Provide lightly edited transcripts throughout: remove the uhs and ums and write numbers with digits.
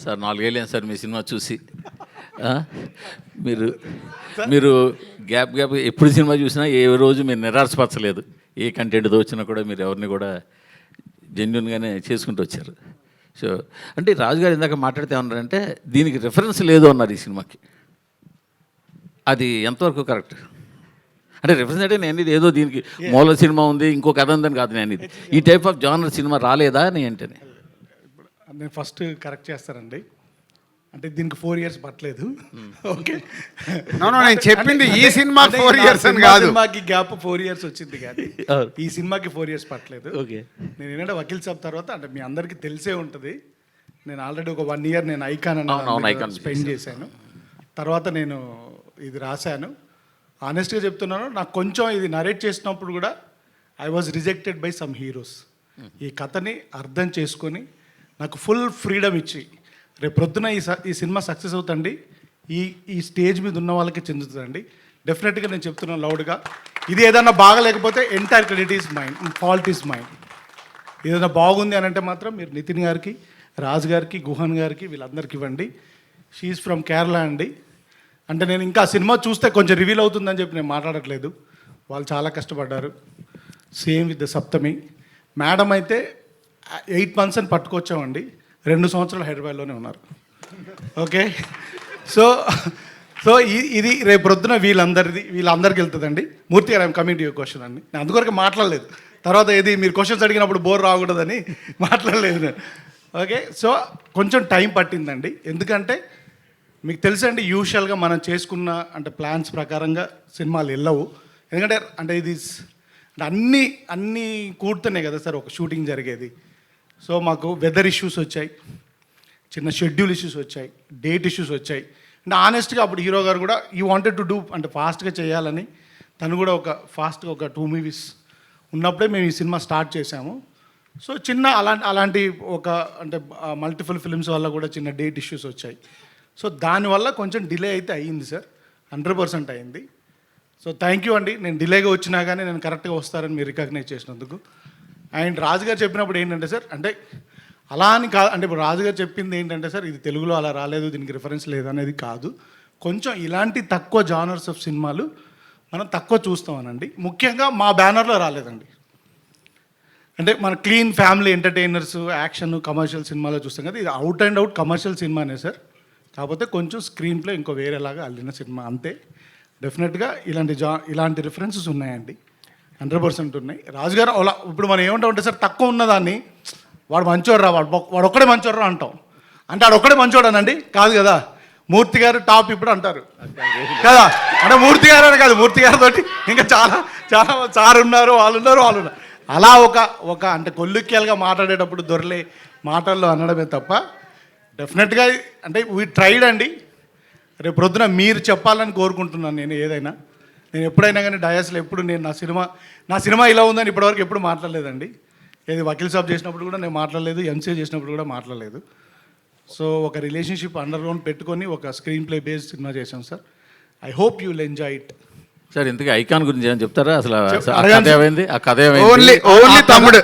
Sir 4 ఏళ్ళు sir మీ cinema చూసి. మీరు మీరు గ్యాప్ ఎప్పుడు సినిమా చూసినా ఏ రోజు మీరు నిరాశపరచలేదు. ఏ కంటెంట్తో వచ్చినా కూడా మీరు ఎవరిని కూడా జెన్యున్గానే చేసుకుంటూ వచ్చారు. సో అంటే రాజుగారు ఇందాక మాట్లాడితే ఏమన్నారంటే దీనికి రిఫరెన్స్ లేదు అన్నారు ఈ సినిమాకి. అది ఎంతవరకు కరెక్ట్? అంటే రిఫరెన్స్ అంటే నేను ఇది ఏదో దీనికి మూల సినిమా ఉంది ఇంకో కథ ఉందని కాదు, నేను ఇది ఈ టైప్ ఆఫ్ జానర్ సినిమా రాలేదా అని అంటేనే. నేను ఫస్ట్ కరెక్ట్ చేస్తానండి, అంటే దీనికి 4 years పట్టలేదు. ఓకే, నేను చెప్పింది ఈ సినిమా 4 years అని కాదు, సినిమాకి గ్యాప్ 4 years వచ్చింది కానీ ఈ సినిమాకి 4 years పట్టలేదు. ఓకే, నేను ఏంటంటే వకీల్ సాబ్ తర్వాత అంటే మీ అందరికీ తెలిసే ఉంటుంది, నేను ఆల్రెడీ ఒక 1 year నేను ఐకాన్ అని స్పెండ్ చేశాను. తర్వాత నేను ఇది రాశాను. ఆనెస్ట్గా చెప్తున్నాను, నాకు కొంచెం ఇది నరేట్ చేసినప్పుడు కూడా I was rejected by some heroes. ఈ కథని అర్థం చేసుకొని నాకు ఫుల్ ఫ్రీడమ్ ఇచ్చి రేపు ప్రొద్దున ఈ సినిమా సక్సెస్ అవుతండి, ఈ స్టేజ్ మీద ఉన్న వాళ్ళకి చెందుతుందండి. డెఫినెట్గా నేను చెప్తున్నాను లౌడ్గా, ఇది ఏదన్నా బాగలేకపోతే entire credit is mine, fault is mine. ఏదైనా బాగుంది అని అంటే మాత్రం మీరు నితిన్ గారికి, రాజు గారికి, గుహన్ గారికి వీళ్ళందరికీ ఇవ్వండి. షీఈ్ ఫ్రమ్ కేరళ అండి. అంటే నేను ఇంకా సినిమా చూస్తే కొంచెం రివీల్ అవుతుందని చెప్పి నేను మాట్లాడట్లేదు, వాళ్ళు చాలా కష్టపడ్డారు. Same with the Saptami madam అయితే 8 months అని పట్టుకొచ్చామండి, 2 సంవత్సరాలు హైదరాబాద్లోనే ఉన్నారు. ఓకే, సో ఇది రేపు ప్రొద్దున వీళ్ళందరికీ వెళ్తుందండి. మూర్తి గారు, I'm coming to your question అండి. నేను అందుకొరకు మాట్లాడలేదు, తర్వాత ఏది మీరు క్వశ్చన్స్ అడిగినప్పుడు బోర్ రాకూడదని మాట్లాడలేదు నేను. ఓకే, సో కొంచెం టైం పట్టిందండి, ఎందుకంటే మీకు తెలుసండి యూజువల్గా మనం చేసుకున్న అంటే ప్లాన్స్ ప్రకారంగా సినిమాలు వెళ్ళవు. ఎందుకంటే అంటే ఇది అంటే అన్నీ కూడుతున్నాయి కదా సార్ ఒక షూటింగ్ జరిగేది. సో మాకు వెదర్ ఇష్యూస్ వచ్చాయి, చిన్న షెడ్యూల్ ఇష్యూస్ వచ్చాయి, డేట్ ఇష్యూస్ వచ్చాయి. అంటే ఆనెస్ట్గా అప్పుడు హీరో గారు కూడా ఈ వాంటెడ్ టు డూ అంటే ఫాస్ట్గా చేయాలని, తను కూడా ఫాస్ట్గా ఒక 2 movies ఉన్నప్పుడే మేము ఈ సినిమా స్టార్ట్ చేశాము. సో చిన్న అలాంటి ఒక అంటే మల్టిపుల్ ఫిల్మ్స్ వల్ల కూడా చిన్న డేట్ ఇష్యూస్ వచ్చాయి. సో దానివల్ల కొంచెం డిలే అయితే అయ్యింది సార్, 100% అయింది. సో థ్యాంక్ యూ అండి, నేను డిలేగా వచ్చినా కానీ నేను కరెక్ట్గా వస్తారని మీరు రికగ్నైజ్ చేసినందుకు. అండ్ రాజుగారు చెప్పినప్పుడు ఏంటంటే సార్, అంటే అలా అని కాదు, అంటే ఇప్పుడు రాజుగారు చెప్పింది ఏంటంటే సార్ ఇది తెలుగులో అలా రాలేదు, దీనికి రిఫరెన్స్ లేదు అనేది కాదు. కొంచెం ఇలాంటి తక్కువ జానర్స్ ఆఫ్ సినిమాలు మనం తక్కువ చూస్తామనండి. ముఖ్యంగా మా బ్యానర్లో రాలేదండి. అంటే మన clean family entertainers, action, commercial సినిమాలో చూస్తాం కదా, ఇది అవుట్ అండ్ అవుట్ కమర్షియల్ సినిమానే సార్. కాకపోతే కొంచెం స్క్రీన్ ప్లే ఇంకో వేరేలాగా అల్లిన సినిమా అంతే. డెఫినెట్గా ఇలాంటి రిఫరెన్సెస్ ఉన్నాయండి, 100% ఉన్నాయి. రాజుగారు అలా ఇప్పుడు మనం ఏమంటామంటే సార్ తక్కువ ఉన్నదాన్ని వాడు మంచోడ్రా, వాడు ఒక్కడే మంచోడ్రా అంటాం. అంటే వాడు ఒక్కడే మంచోడనండి కాదు కదా, మూర్తి గారు టాప్ ఇప్పుడు అంటారు కదా, అంటే మూర్తి గారు అని కాదు, మూర్తి గారితో ఇంకా చాలా చాలా సార్ ఉన్నారు, వాళ్ళు ఉన్నారు. అలా ఒక అంటే కొల్లుక్యాలుగా మాట్లాడేటప్పుడు దొరలే మాటల్లో అనడమే తప్ప డెఫినెట్గా అంటే వీ ట్రైడ్ అండి. రేపు ప్రొద్దున మీరు చెప్పాలని కోరుకుంటున్నాను. నేను ఎప్పుడైనా కానీ డయాస్లో ఎప్పుడు నేను నా సినిమా ఇలా ఉందని ఇప్పటివరకు ఎప్పుడు మాట్లాడలేదండి. ఏది వకీల్ సాబ్ చేసినప్పుడు కూడా నేను మాట్లాడలేదు, ఎంసీఏ చేసినప్పుడు కూడా మాట్లాడలేదు. సో ఒక రిలేషన్షిప్ అండర్ గ్రౌండ్ పెట్టుకొని ఒక స్క్రీన్ ప్లే బేస్డ్ సినిమా చేశాం sir. I hope you will enjoy it. Sir ఇంతకీ ఐకాన్ గురించి ఏమని చెప్తారా? అసలు ఏమైంది ఆ కథ? ఓన్లీ తమ్ముడు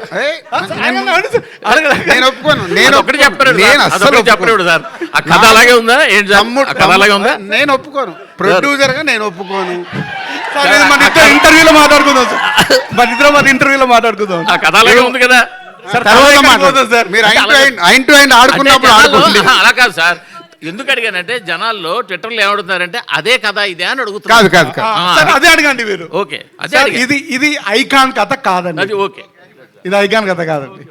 నేను ఒప్పుకోను, నేను ఒకటి చెప్పలేదు సార్. ఆ కథ అలాగే ఉందా? ఏంటి కథ అలాగే ఉందా? నేను ఒప్పుకోను, ప్రొడ్యూసర్గా నేను ఒప్పుకోను. మన ఇద్దరు ఇంటర్వ్యూలో మాట్లాడుకుందాం సార్, మన ఇంటర్వ్యూలో మాట్లాడుకుందాం. ఆ కథ అలాగే ఉంది కదా సార్, తర్వాత మాట్లాడదాం సార్. మీరు ఐన్ టు ఐన్ ఆడుకున్నప్పుడు ఆడుకోండి. అలా కాదు సార్, ఎందుకు అడిగానంటే జనాల్లో ట్విట్టర్లో ఏమడుగుతున్నారంటే అదే కథ ఇదే అని అడుగుతున్నారు. కాదు అదే అడగండి మీరు. ఓకే, ఇది ఐకాన్ కథ కాదండి. అది ఓకే, ఇది ఐకాన్ కథ కాదండి.